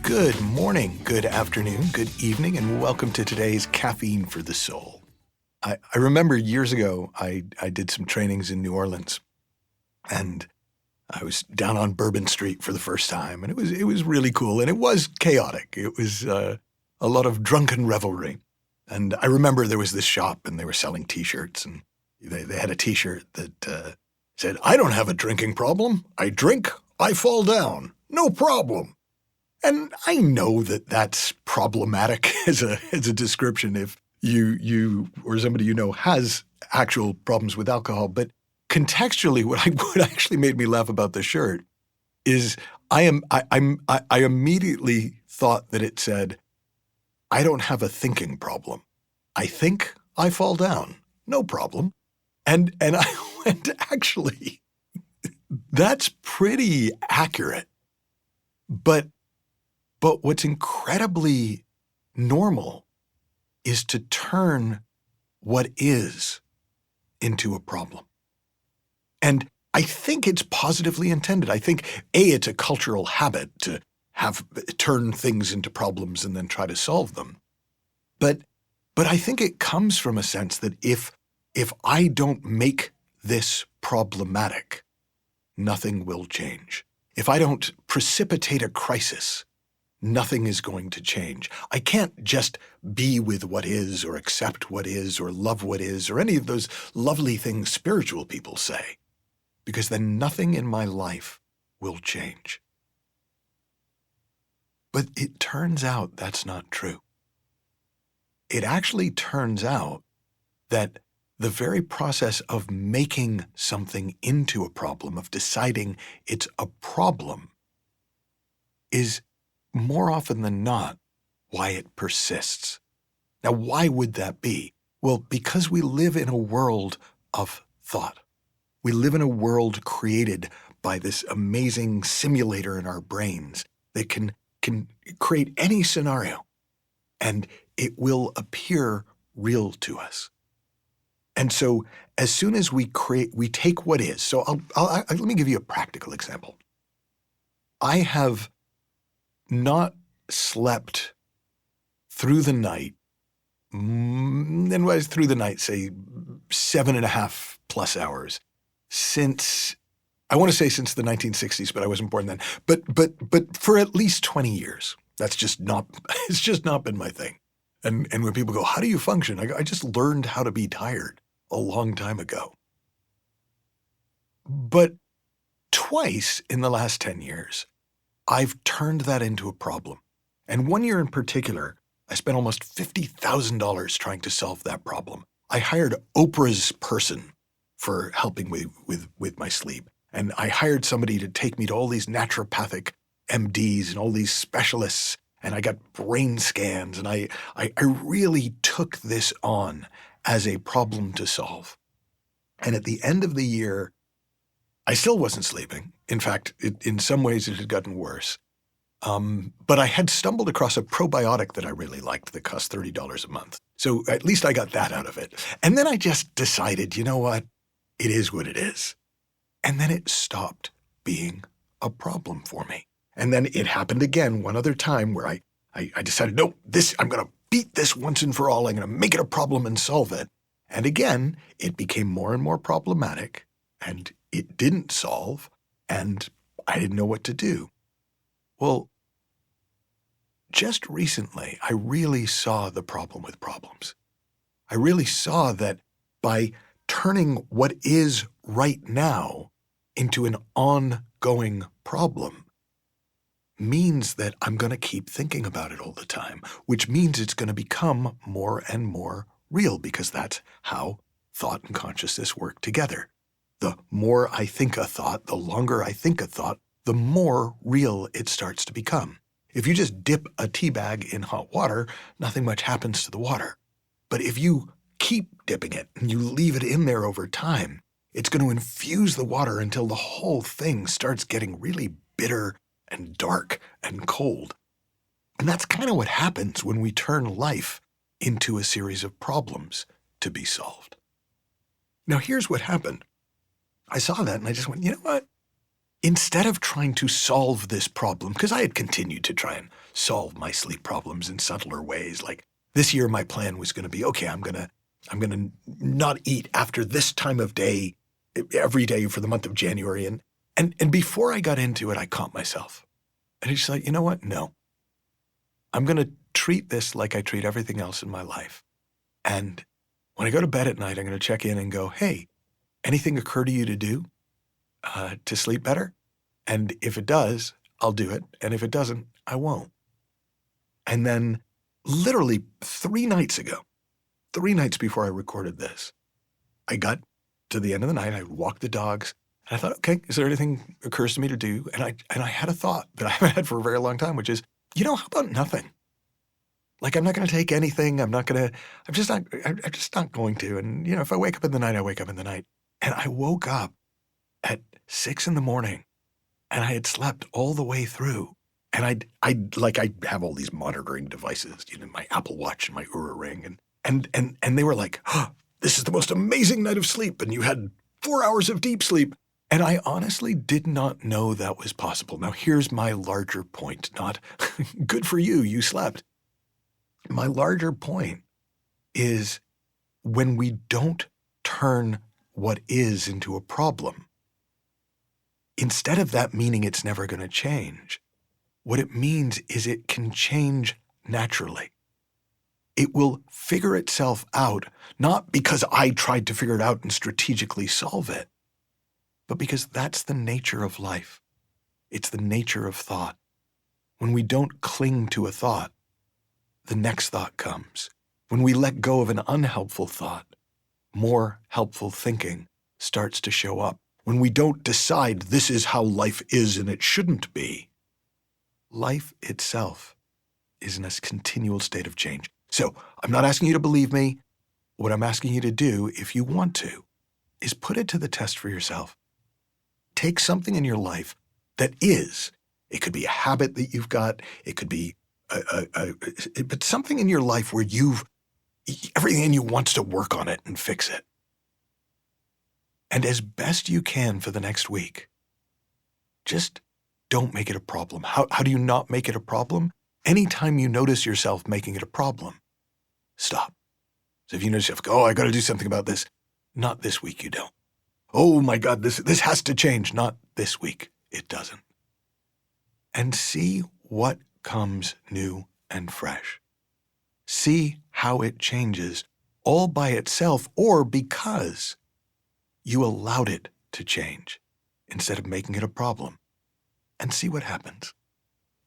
Good morning, good afternoon, good evening, and welcome to today's Caffeine for the Soul. I remember years ago, I did some trainings in New Orleans, and I was down on Bourbon Street for the first time, and it was really cool, and it was chaotic. It was a lot of drunken revelry. And I remember there was this shop, and they were selling T-shirts, and they had a T-shirt that said, "I don't have a drinking problem. I drink, I fall down. No problem." And I know that that's problematic as a description if you or somebody you know has actual problems with alcohol. But contextually, what actually made me laugh about the shirt is I immediately thought that it said, "I don't have a thinking problem. I think, I fall down. No problem." And I went, actually, that's pretty accurate. But what's incredibly normal is to turn what is into a problem. And I think it's positively intended. I think, it's a cultural habit to turn things into problems and then try to solve them. But I think it comes from a sense that if I don't make this problematic, nothing will change. If I don't precipitate a crisis, nothing is going to change. I can't just be with what is or accept what is or love what is or any of those lovely things spiritual people say, because then nothing in my life will change. But it turns out that's not true. It actually turns out that the very process of making something into a problem, of deciding it's a problem, is more often than not why it persists. Now, why would that be? Well, because we live in a world of thought. We live in a world created by this amazing simulator in our brains that can create any scenario, and it will appear real to us. And so as soon as we take what is. So let me give you a practical example. I have not slept through the night, and was through the night, say 7.5 plus hours, since the 1960s, but I wasn't born then. But for at least 20 years, it's just not been my thing. And when people go, "How do you function?" I just learned how to be tired a long time ago. But twice in the last 10 years, I've turned that into a problem. And one year in particular, I spent almost $50,000 trying to solve that problem. I hired Oprah's person for helping with my sleep. And I hired somebody to take me to all these naturopathic MDs and all these specialists. And I got brain scans. And I really took this on as a problem to solve. And at the end of the year, I still wasn't sleeping. In fact, in some ways it had gotten worse. But I had stumbled across a probiotic that I really liked that cost $30 a month. So at least I got that out of it. And then I just decided, you know what? It is what it is. And then it stopped being a problem for me. And then it happened again one other time where I decided, no, I'm going to beat this once and for all. I'm going to make it a problem and solve it. And again, it became more and more problematic, and it didn't solve, and I didn't know what to do. Well, just recently, I really saw the problem with problems. I really saw that by turning what is right now into an ongoing problem means that I'm going to keep thinking about it all the time, which means it's going to become more and more real, because that's how thought and consciousness work together. The more I think a thought, the longer I think a thought, the more real it starts to become. If you just dip a tea bag in hot water, nothing much happens to the water. But if you keep dipping it and you leave it in there over time, it's going to infuse the water until the whole thing starts getting really bitter and dark and cold. And that's kind of what happens when we turn life into a series of problems to be solved. Now, here's what happened. I saw that and I just went, you know what? Instead of trying to solve this problem, because I had continued to try and solve my sleep problems in subtler ways, like this year my plan was going to be, okay, I'm going to not eat after this time of day every day for the month of January. And before I got into it, I caught myself. And I just thought, you know what? No. I'm going to treat this like I treat everything else in my life. And when I go to bed at night, I'm going to check in and go, hey, anything occur to you to do to sleep better? And if it does, I'll do it. And if it doesn't, I won't. And then literally 3 nights ago, 3 nights before I recorded this, I got to the end of the night. I walked the dogs. And I thought, okay, is there anything occurs to me to do? And I had a thought that I haven't had for a very long time, which is, how about nothing? Like, I'm not going to take anything. I'm just not going to. And, if I wake up in the night, I wake up in the night. And I woke up at 6 in the morning and I had slept all the way through. And I have all these monitoring devices, my Apple Watch and my Oura Ring. And they were like, oh, this is the most amazing night of sleep. And you had 4 hours of deep sleep. And I honestly did not know that was possible. Now, here's my larger point, not good for you, you slept. My larger point is when we don't turn what is into a problem, instead of that meaning it's never going to change, what it means is it can change naturally. It will figure itself out, not because I tried to figure it out and strategically solve it, but because that's the nature of life. It's the nature of thought. When we don't cling to a thought, the next thought comes. When we let go of an unhelpful thought, more helpful thinking starts to show up. When we don't decide this is how life is and it shouldn't be, life itself is in a continual state of change. So I'm not asking you to believe me. What I'm asking you to do, if you want to, is put it to the test for yourself. Take something in your life that is, it could be a habit that you've got, it could be but something in your life where everything in you wants to work on it and fix it. And as best you can for the next week, just don't make it a problem. How do you not make it a problem? Anytime you notice yourself making it a problem, stop. So if you notice yourself, I got to do something about this, not this week you don't. Oh my God, this has to change, not this week it doesn't. And see what comes new and fresh. See how it changes all by itself or because you allowed it to change instead of making it a problem. And see what happens.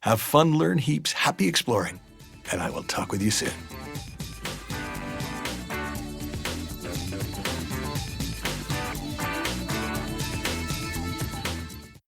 Have fun, learn heaps, happy exploring, and I will talk with you soon.